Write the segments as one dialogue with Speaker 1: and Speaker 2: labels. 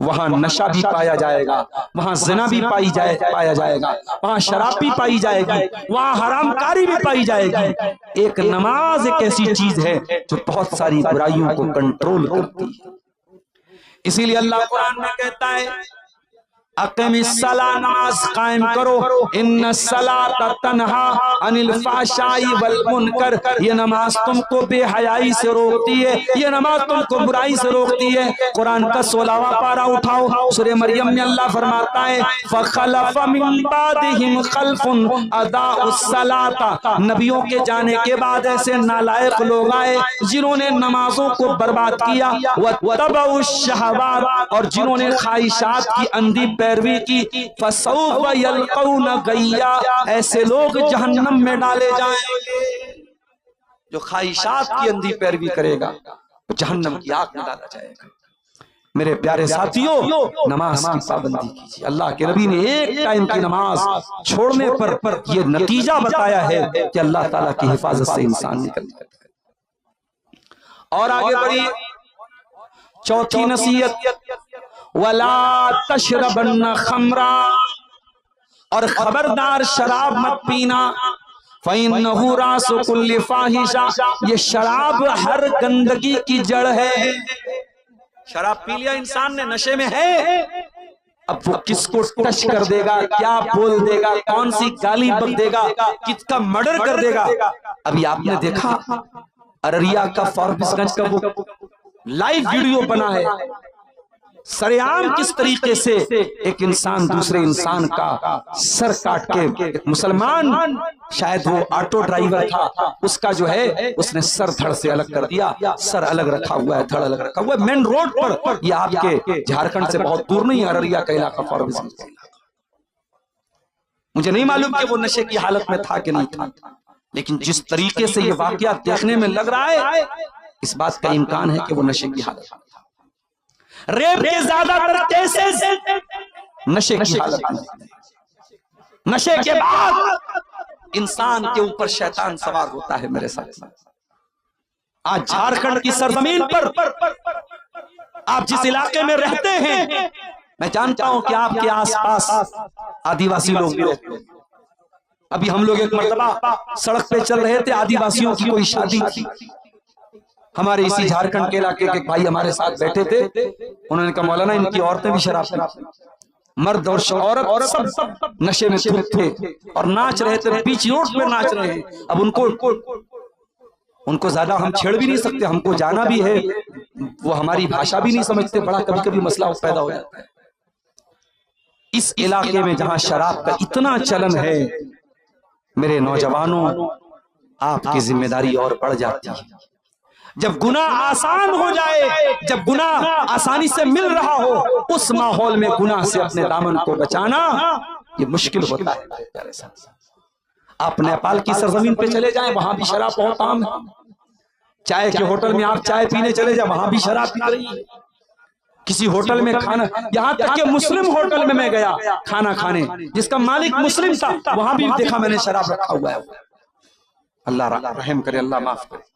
Speaker 1: वहां नशा भी पाया जाएगा, वहां ज़िना भी पाया जाएगा, वहां शराब भी पाई जाएगी, वहां हरामकारी भी पाई जाएगी। एक नमाज एक ऐसी चीज है जो बहुत सारी बुराइयों को कंट्रोल करती है। इसीलिए अल्लाह कुरान में कहता है अक़िमिस्सला, नमाज कायम करो, इन्नस्सलाता तन्हा अनिल फ़हशाई वल मुनकर, ये नमाज तुमको बेहयाई से रोकती है, ये नमाज तुमको बुराई से रोकती है। कुरान का 16वां पारा उठाओ, सूरह मरियम में अल्लाह फरमाता है फ़ख़लफ़ मिन बादिहिम ख़ल्फ़ुन अदाउस्सलाता, नबियों के जाने के बाद ऐसे नालायक लोग आए जिन्होंने नमाजों को बर्बाद किया, वत्तबउश्शहवात, और जिन्होंने ख्वाहिशात की अंधी पैरवी की, फसौफ यल्क़ौना गय्या, ऐसे लोग जहन्नम में डाले जाएंगे। जो ख्वाहिशात की अंधी पैरवी करेगा तो जहन्नम की आग में डाला जाएगा। मेरे प्यारे साथियों, नमाज की पाबंदी कीजिए। अल्लाह के नबी ने एक टाइम की नमाज छोड़ने पर यह नतीजा बताया है कि अल्लाह ताला की हिफाजत से इंसान निकल जाएगा। और आगे बढ़िए, चौथी नसीहत, वला तशरबन्ना खमरा, और खबरदार शराब मत पीना, फ़इन्नहु रासु कुल्लि फ़ाहिशा, ये शराब हर गंदगी की जड़ है। शराब पी लिया इंसान ने, नशे में है, अब वो किसको टच कर देगा, क्या बोल देगा, कौन सी गाली बक देगा, किसका मर्डर कर देगा। अभी आपने देखा अररिया का फॉरबिसगंज का वो लाइव वीडियो बना है, सरेआम किस तरीके से एक इंसान दूसरे इंसान का सर काट के, एक मुसलमान, शायद वो ऑटो ड्राइवर था, उसका जो है उसने सर धड़ से अलग कर दिया, सर अलग रखा हुआ है, धड़ अलग रखा हुआ है, मेन रोड पर। ये आपके झारखंड से बहुत दूर नहीं, अररिया का इलाका, फॉरबिसगंज का इलाका। मुझे नहीं मालूम कि वो नशे की हालत में था कि नहीं था, लेकिन जिस तरीके से ये वाकया देखने में लग रहा है, इस बात का इम्कान है कि वो नशे की हालत में था। रेप के ज्यादातर केसेस नशे की हालत में। नशे के बाद इंसान के ऊपर शैतान सवार होता है। मेरे साथ आज झारखंड की सरजमीन पर आप जिस इलाके में रहते हैं, मैं जानता हूं कि आपके आसपास आदिवासी लोग भी रहते हैं। अभी हम लोग एक मर्तबा सड़क पे चल रहे थे, आदिवासियों की कोई शादी थी, हमारे इसी झारखंड के इलाके के भाई हमारे साथ बैठे थे। उन्होंने कहा मौलाना इनकी औरतें भी शराब पीती, मर्द और औरत सब नशे में धुत थे और नाच रहे थे, बीच रोड पे नाच रहे हैं। अब उनको ज्यादा हम छेड़ भी नहीं सकते, हमको जाना भी है, वो हमारी भाषा भी नहीं समझते, बड़ा कभी कभी मसला पैदा हो जाता है। इस इलाके में जहां शराब का इतना चलन है, मेरे नौजवानों, आपकी जिम्मेदारी और बढ़ जाती है। जब गुनाह आसान हो जाए, जब गुनाह आसानी से मिल रहा हो, उस माहौल में गुनाह से अपने दामन को बचाना ये मुश्किल होता है। आप नेपाल की सरजमीन पे चले जाएं, वहां भी शराब बहुत आम है। चाय के होटल में आप चाय पीने चले जाए, वहां भी शराब पी रही है। किसी होटल में खाना, यहाँ तक कि मुस्लिम होटल में मैं गया खाना खाने, जिसका मालिक मुस्लिम था, वहां भी देखा मैंने शराब रखा हुआ है। अल्लाह रहम करे, अल्लाह माफ करे।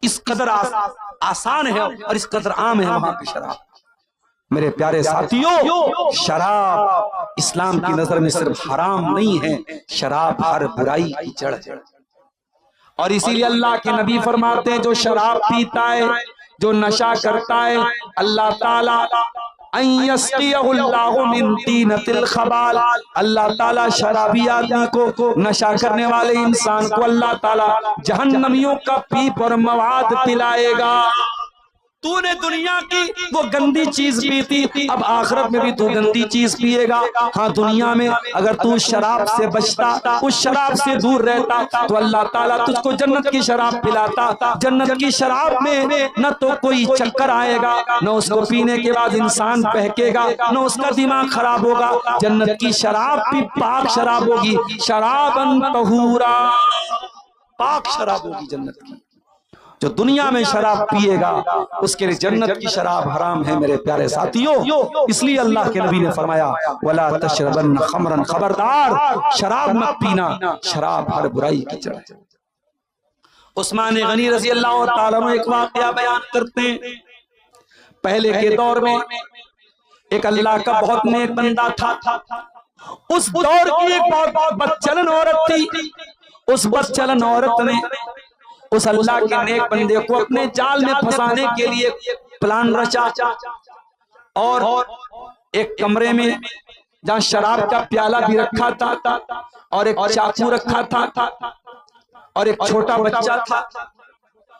Speaker 1: इस कदर आसान है और इस कदर आम है वहां पे शराब। मेरे प्यारे साथियों, शराब इस्लाम की नजर में सिर्फ हराम नहीं है, शराब हर बुराई की जड़ है। और इसीलिए अल्लाह के नबी फरमाते हैं, जो शराब पीता है, जो नशा करता है, अल्लाह ताला अल्लाह ताला शराबी आदमी को, नशा करने वाले इंसान को अल्लाह ताला जहन्नमियों का पीप और मवाद पिलाएगा। तूने दुनिया की वो गंदी चीज पी थी, अब आखिरत में भी तू गंदी चीज पिएगा। हाँ, दुनिया में अगर तू शराब से बचता, उस शराब से दूर रहता, तो अल्लाह ताला तुझको जन्नत की शराब पिलाता। जन्नत की शराब में न तो कोई चक्कर आएगा, न उसको पीने के बाद इंसान बहकेगा, न उसका दिमाग खराब होगा। जन्नत की शराब भी पाक शराब होगी, शराबन तहूरा, पाक शराब होगी जन्नत की। जो दुनिया में शराब पिएगा उसके लिए जन्नत की शराब हराम है। मेरे प्यारे साथियों, इसलिए अल्लाह के नबी ने फरमाया, वला तशरबन्न खमरन, खबरदार शराब मत पीना, शराब हर बुराई की जड़ है। उस्मान गनी रज़ी अल्लाह तआला अन्हु एक वाकया बयान करते हैं। पहले के दौर में एक अल्लाह का बहुत नेक बंदा था। उस दौर की एक बहुत बदचलन औरत थी। उस बदचलन औरत ने उस अल्लाह के नेक बंदे को अपने जाल में फंसाने के लिए प्लान रचा और एक कमरे में जहां शराब का प्याला भी रखा था और एक चाकू रखा था और एक छोटा बच्चा था,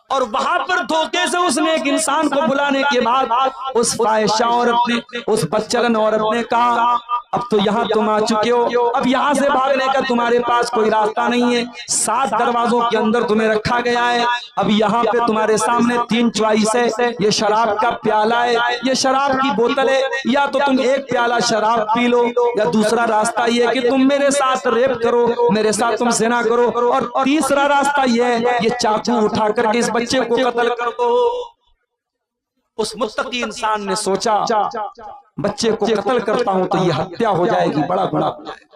Speaker 1: और वहां पर धोखे से उसने एक इंसान को बुलाने के बाद उस फाहिशा औरत ने, उस बदचलन औरत ने कहा, अब तो यहाँ तुम आ चुके हो, अब यहाँ से भागने का तुम्हारे पास कोई रास्ता नहीं है। 7 दरवाजों के अंदर तुम्हें रखा गया है। अब यहाँ पे तुम्हारे सामने 3 चॉइस है, ये शराब का प्याला है, ये शराब की बोतल है, या तो तुम एक प्याला शराब पी लो, या दूसरा रास्ता ये है कि तुम मेरे साथ रेप करो, मेरे साथ तुम ज़िना करो, और तीसरा रास्ता ये है ये चाकू उठा करके इस बच्चे को कत्ल कर दो। उस मुत्तकी इंसान ने सोचा, बच्चे को कत्ल करता हूं तो ये हत्या हो जाएगी, बड़ा गुनाह हो जाएगा।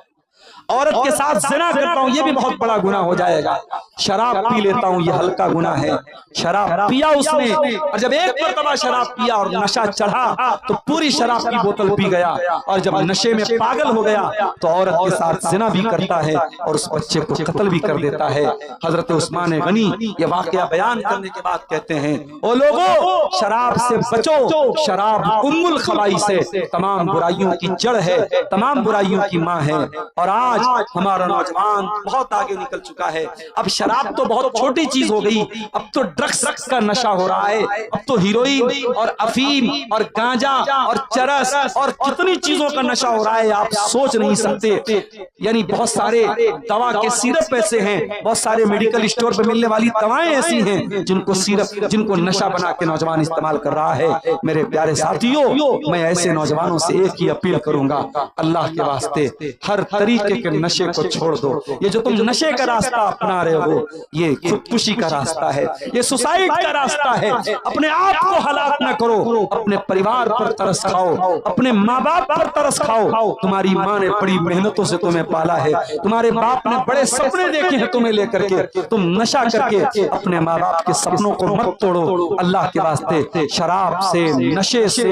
Speaker 1: औरत के साथ ज़िना करता हूं ये भी बहुत बड़ा गुनाह हो जाएगा। शराब पी लेता हूं ये हल्का गुनाह है। शराब पिया उसने, और जब एक मरतबा शराब पिया और नशा चढ़ा तो पूरी शराब की बोतल पी गया, और जब नशे में पागल हो गया तो औरत के साथ ज़िना भी करता है और उस बच्चे को कत्ल भी कर देता है। हजरत उस्मान गनी ये वाकया बयान करने के बाद कहते हैं, ओ लोगों, शराब से बचो, शराब उम्मुल खबाइस है, तमाम बुराइयों की जड़ है, तमाम बुराइयों की माँ है। और आज हमारा नौजवान बहुत आगे निकल चुका है। अब शराब तो बहुत छोटी चीज हो गई, अब तो ड्रग्स का नशा हो रहा है, अब तो हीरोइन और अफीम और गांजा और चरस और कितनी चीजों का नशा हो रहा है, आप सोच नहीं सकते। यानी बहुत सारे दवा के सिरप ऐसे हैं, बहुत सारे मेडिकल स्टोर पे मिलने वाली दवाएं ऐसी हैं जिनको सिरप, जिनको नशा बना के नौजवान इस्तेमाल कर रहा है। मेरे प्यारे साथियों, मैं ऐसे नौजवानों से एक ही अपील करूंगा, अल्लाह के वास्ते हर तरीके के नशे को छोड़ दो। ये जो तुम नशे का रास्ता अपना रहे हो ये खुदकुशी का रास्ता है, ये सुसाइड का रास्ता है। अपने आप को हलाक न करो, अपने परिवार पर तरस खाओ, अपने माँ बाप पर तरस खाओ। तुम्हारी माँ ने बड़ी मेहनतों से तुम्हें पाला है, तुम्हारे बाप ने बड़े सपने देखे हैं तुम्हें लेकर के, तुम नशा करके अपने माँ बाप के सपनों को मत तोड़ो। अल्लाह के वास्ते शराब से, नशे से,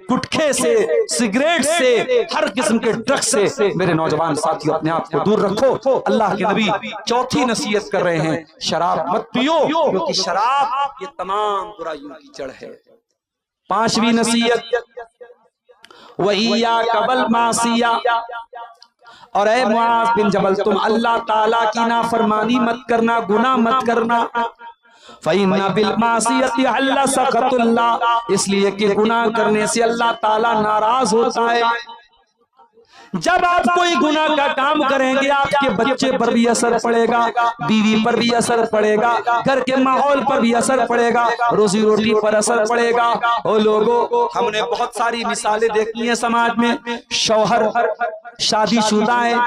Speaker 1: गुटखे से, सिगरेट से, हर किस्म के ड्रग्स से मेरे नौजवान साथियों अपने आप को दूर रखो। अल्लाह के नबी चौथी नसीहत कर रहे हैं, शराब मत पियो, क्योंकि शराब ये तमाम बुराइयों की जड़ है। 5वीं नसीहत, वइया कबल मासिया, और ऐ मुआज बिन जबल, तुम अल्लाह ताला की नाफरमानी मत करना, गुनाह मत करना। फ़इन्ना बिल मासियति अल्ला सखतुल्लाह, इसलिए कि गुनाह करने से अल्लाह ताला नाराज होता है। जब आप कोई गुनाह का काम करेंगे आपके बच्चे पर भी असर पड़ेगा, बीवी पर भी असर पड़ेगा, घर के माहौल पर भी असर पड़ेगा, रोजी रोटी पर असर पड़ेगा। ओ लोगों, हमने बहुत सारी मिसालें देखी हैं समाज में। शौहर शादीशुदा है,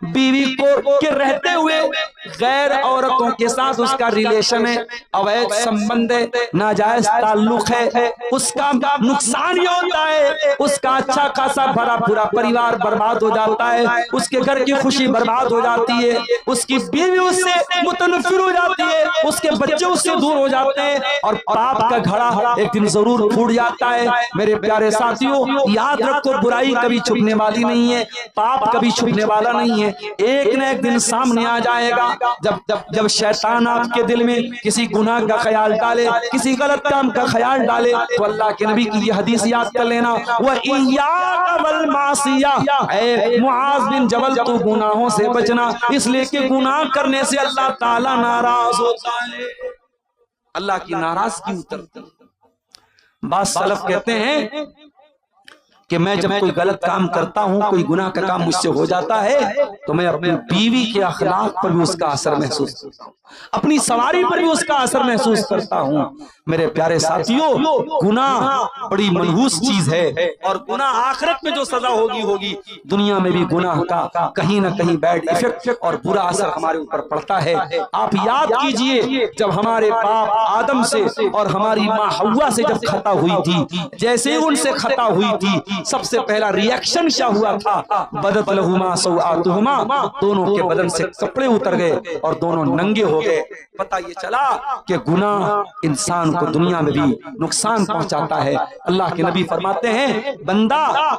Speaker 1: बीवी को के रहते हुए गैर औरतों के साथ उसका रिलेशन है, अवैध संबंध है, नाजायज ताल्लुक है, उसका नुकसान ये होता है उसका अच्छा खासा भरा पूरा परिवार बर्बाद हो जाता है, उसके घर की खुशी बर्बाद हो जाती है, उसकी बीवी उससे मुतनफिर हो जाती है, उसके बच्चे उससे दूर हो जाते हैं, और पाप का घड़ा एक दिन जरूर फूट जाता है। मेरे प्यारे साथियों, याद रखो, बुराई कभी छुपने वाली नहीं है, पाप कभी छुपने वाला नहीं है, एक न एक दिन सामने आ जाएगा। जब शैतान आपके दिल में किसी गुनाह का ख्याल डाले, किसी गलत काम का ख्याल डाले, तो अल्लाह के नबी की ये हदीस याद कर लेना, वह इय्याका वल मासिया, ऐ मुआज बिन जबल तू गुनाहों से बचना, इसलिए कि गुनाह करने से अल्लाह ताला नाराज होता है, अल्लाह की नाराजगी उतरती। बात सलफ कहते हैं कि मैं जब कोई गलत काम करता हूं, कोई गुनाह का काम मुझसे हो जाता है, तो मैं अपनी बीवी के अखलाक पर भी उसका असर महसूस करता हूं, अपनी सवारी पर भी उसका असर महसूस करता हूं। मेरे प्यारे साथियों, गुनाह बड़ी मनहूस चीज है, और गुनाह आखिरत में जो सजा होगी होगी, दुनिया में भी गुनाह का कहीं ना कहीं बैड इफेक्ट और बुरा असर हमारे ऊपर पड़ता है। आप याद कीजिए, जब हमारे बाप आदम से और हमारी माँ हव्वा से जब खता हुई थी, जैसे ही उनसे खता हुई थी, सबसे पहला रिएक्शन क्या हुआ था? बदत लहुमा सौआतुहुमा, दोनों के बदन से कपड़े उतर गए और दोनों नंगे हो गए। पता ये चला कि गुनाह इंसान को दुनिया में भी नुकसान पहुंचाता है। अल्लाह के नबी फरमाते हैं, बंदा